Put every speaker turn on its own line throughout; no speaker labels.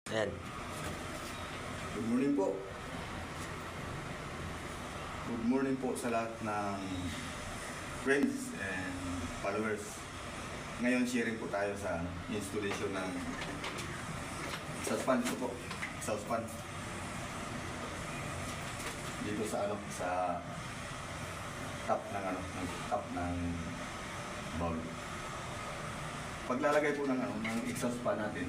Ayan.
Good morning po. Good morning po sa lahat ng friends and followers. Ngayon sharing po tayo sa installation ng exhaust fan. Ito po, exhaust fan. Dito sa sa top ng bowl. Paglalagay po ng exhaust fan natin,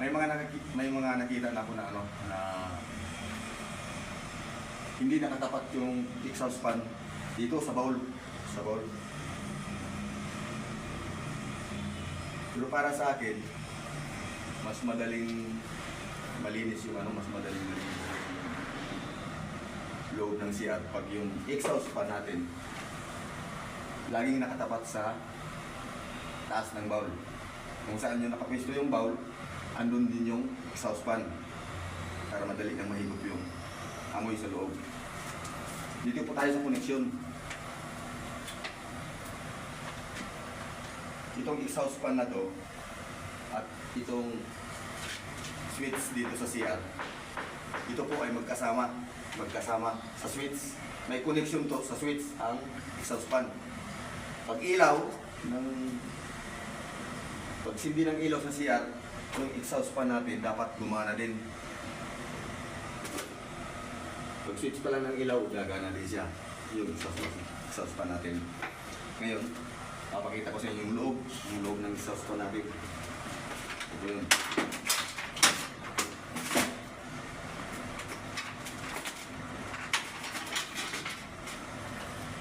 may mga nakita na ako na na hindi nakatapat yung exhaust fan dito sa bowl. Pero para sa akin, mas madaling malinis yung mas madaling malinis yung loob ng CR pag yung exhaust fan natin laging nakatapat sa taas ng bowl. Kung saan yung nakapwesto yung bowl, andun din yung exhaust fan para madali nang mahigop yung amoy sa loob. Dito po tayo sa connection. Itong exhaust fan na to at itong switch dito sa CR, ito po ay magkasama sa switch. May connection to sa switch ang exhaust fan. Pag sindi ng ilaw sa CR, yung exhaust fan natin dapat gumana din. Pag switch pa lang ng ilaw, gagana din siya. Yung exhaust fan natin. Ngayon, papakita ko sa inyo yung loob ng exhaust fan natin. Ito yun.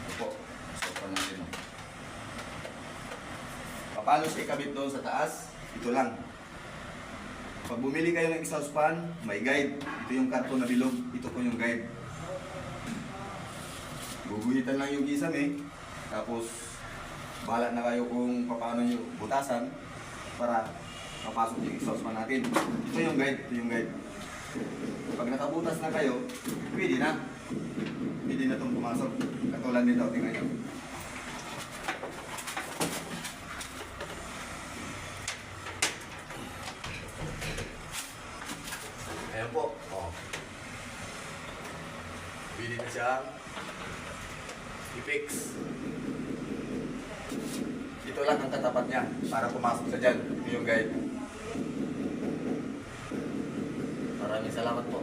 Ito po, exhaust fan natin. Paano siya ikabit doon sa taas? Ito lang. Pag bumili kayo ng exhaust fan, may guide. Ito yung karton na bilog. Ito po yung guide. Guguhitan lang yung kisame. Tapos, bahala na kayo kung paano nyo butasan para mapasok yung exhaust fan natin. Ito yung guide. Pag nakabutas na kayo, pwede na. Pwede na itong pumasok. Katulad nito, tingnan nyo. Ayan po. Pwede na siyang i-fix. Ito lang ang katapat niya para pumasok sa dyan. Ito yung guide. Maraming salamat po.